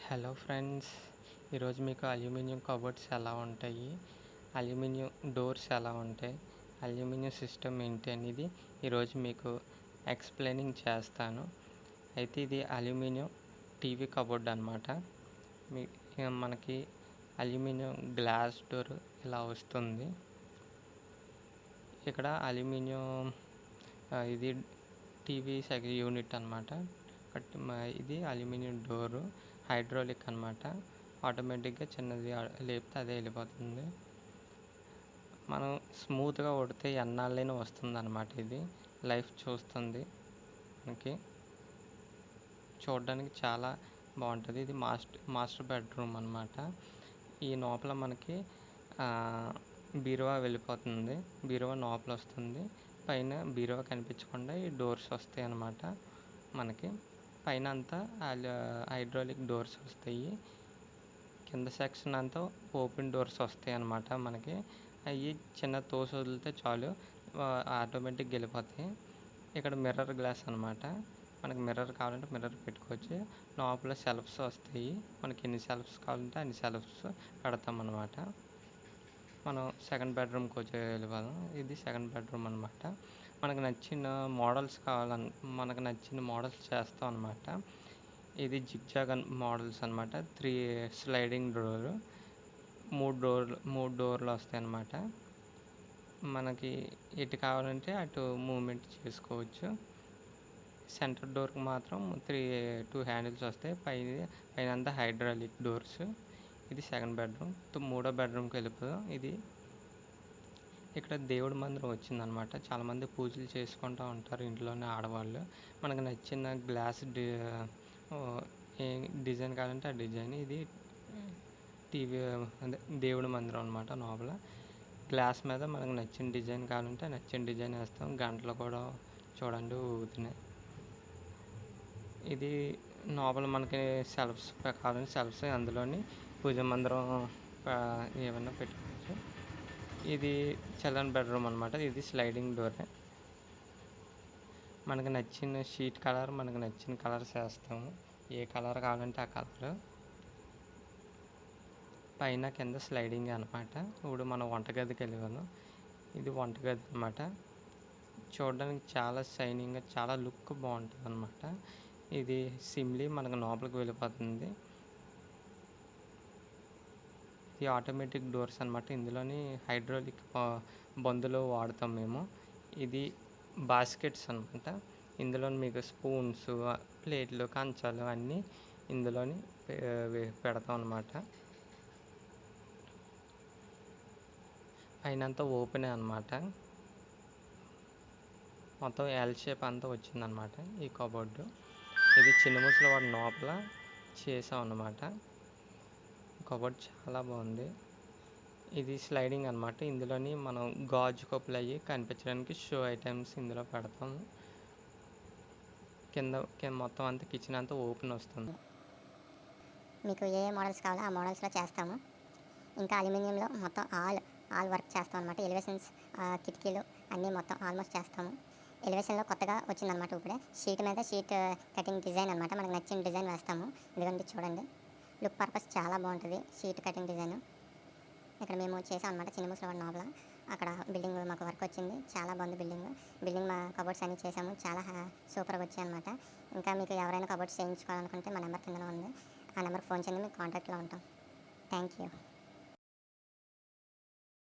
Hello friends, ఈరోజు మీకు aluminium cupboards ఎలా ఉంటాయి, అల్యూమినియం డోర్స్ ఎలా ఉంటాయి, అల్యూమినియం సిస్టమ్ ఏంటి అనేది ఈరోజు మీకు ఎక్స్ప్లెయినింగ్ చేస్తాను. అయితే ఇది అల్యూమినియం టీవీ కబోర్డ్ అనమాట. మనకి అల్యూమినియం గ్లాస్ డోర్ ఇలా వస్తుంది. ఇక్కడ అల్యూమినియం ఇది టీవీ యూనిట్ అనమాట. ఇది అల్యూమినియం డోరు హైడ్రాలిక్ అనమాట. ఆటోమేటిక్గా చిన్నది లేపితే అదే వెళ్ళిపోతుంది. మనం స్మూత్గా కొడితే ఎన్నాళ్ళైనా వస్తుంది అనమాట. ఇది లైఫ్ చూస్తుంది. మనకి చూడడానికి చాలా బాగుంటుంది. ఇది మాస్టర్ బెడ్రూమ్ అనమాట. ఈ లోపల మనకి బీరువా వెళ్ళిపోతుంది. బీరువా లోపల వస్తుంది. పైన బీరువా కనిపించకుండా ఈ డోర్స్ వస్తాయి అన్నమాట. మనకి పైన అంతా హైడ్రాలిక్ డోర్స్ వస్తాయి. కింద సెక్షన్ అంతా ఓపెన్ డోర్స్ వస్తాయి అన్నమాట. మనకి అవి చిన్న తోసి వదిలితే చాలు, ఆటోమేటిక్గా వెళ్ళిపోతాయి. ఇక్కడ మిర్రర్ గ్లాస్ అనమాట. మనకి మిర్రర్ కావాలంటే మిర్రర్ పెట్టుకోవచ్చు. లోపల షెల్ఫ్స్ వస్తాయి. మనకి ఎన్ని షెల్ఫ్స్ కావాలంటే అన్ని షెల్ఫ్స్ పెడతాం అన్నమాట. మనం సెకండ్ బెడ్రూమ్కి వచ్చి వెళ్ళిపోదాం. ఇది సెకండ్ బెడ్రూమ్ అనమాట. మనకు నచ్చిన మోడల్స్ మనకు నచ్చిన మోడల్స్ చేస్తాం అనమాట. ఇది జిగ్జాగ్ మోడల్స్ అనమాట. 3 స్లైడింగ్ డోర్, మూడు డోర్లు వస్తాయి అన్నమాట. మనకి ఎటు కావాలంటే అటు మూవ్మెంట్ చేసుకోవచ్చు. సెంటర్ డోర్కి మాత్రం 2 హ్యాండిల్స్ వస్తాయి. పైన అంతా హైడ్రాలిక్ డోర్స్. ఇది సెకండ్ బెడ్రూమ్. మూడో బెడ్రూమ్కి వెళ్ళిపోదాం. ఇది ఇక్కడ దేవుడి మందిరం వచ్చిందనమాట. చాలామంది పూజలు చేసుకుంటూ ఉంటారు ఇంట్లోనే ఆడవాళ్ళు. మనకు నచ్చిన గ్లాస్ ఏ డిజైన్ కావాలంటే ఆ డిజైన్. ఇది టీవీ అదే దేవుడి మందిరం అనమాట. లోపల గ్లాస్ మీద మనకు నచ్చిన డిజైన్ కావాలంటే నచ్చిన డిజైన్ వేస్తాం. గంటలు కూడా చూడండి ఊగుతున్నాయి. ఇది లోపల మనకి సెల్ఫ్స్ కావాలంటే సెల్ఫ్స్, అందులోని పూజ మందిరం ఏమన్నా పెట్టుకోవచ్చు. ఇది చిల్డ్రన్ బెడ్రూమ్ అనమాట. ఇది స్లైడింగ్ డోరే. మనకు నచ్చిన షీట్ కలర్, మనకు నచ్చిన కలర్స్ వేస్తాము. ఏ కలర్ కావాలంటే ఆ కలర్. పైన కింద స్లైడింగ్ అనమాట. ఇప్పుడు మనం వంటగదికి వెళ్ళిపోదాం. ఇది వంటగది అనమాట. చూడడానికి చాలా షైనింగ్గా, చాలా లుక్ బాగుంటుంది అనమాట. ఇది సిమ్లీ మనకు లోపలికి వెళ్ళిపోతుంది. ఇది ఆటోమేటిక్ డోర్స్ అనమాట. ఇందులోని హైడ్రాలిక్ బందులు వాడతాం మేము. ఇది బాస్కెట్స్ అనమాట. ఇందులో మీకు స్పూన్స్, ప్లేట్లు, కంచాలు అన్నీ ఇందులోని పెడతాం అనమాట. పైన అంతా ఓపెనే అనమాట. మొత్తం ఎల్ షేప్ అంతా వచ్చిందనమాట ఈ కబోర్డు. ఇది చిన్న ముసలి వాడి లోపల చేసాం అన్నమాట. కబోర్డ్ చాలా బాగుంది. ఇది స్లైడింగ్ అనమాట. ఇందులోని మనం గాజు కప్పులు అవి కనిపించడానికి షో ఐటమ్స్ ఇందులో పెడతాము. కింద మొత్తం అంతా కిచెన్ అంతా ఓపెన్ వస్తుంది. మీకు ఏ మోడల్స్ కావాలో ఆ మోడల్స్లో చేస్తాము. ఇంకా అల్యూమినియంలో మొత్తం ఆల్ వర్క్ చేస్తాం అనమాట. ఎలివేషన్స్, కిటికీలు అన్నీ మొత్తం ఆల్మోస్ట్ చేస్తాము. ఎలివేషన్లో కొత్తగా వచ్చిందనమాట. ఇప్పుడే షీట్ మీద షీట్ కటింగ్ డిజైన్ అనమాట. మనకు నచ్చిన డిజైన్ వేస్తాము. ఇదిగోండి చూడండి, లుక్ పర్పస్ చాలా బాగుంటుంది షీట్ కటింగ్ డిజైన్. ఇక్కడ మేము చేసాం అనమాట చిన్న ముసలివాడ లోపల. అక్కడ బిల్డింగ్ మాకు వర్క్ వచ్చింది. చాలా బాగుంది బిల్డింగ్ మా కబోర్డ్స్ అన్నీ చేసాము. చాలా సూపర్గా వచ్చాయి అనమాట. ఇంకా మీకు ఎవరైనా కబోర్డ్స్ చేయించుకోవాలనుకుంటే మా నెంబర్ కింద ఉంది. ఆ నెంబర్కి ఫోన్ చేయండి, మీకు కాంటాక్ట్లో ఉంటాం. Thank you.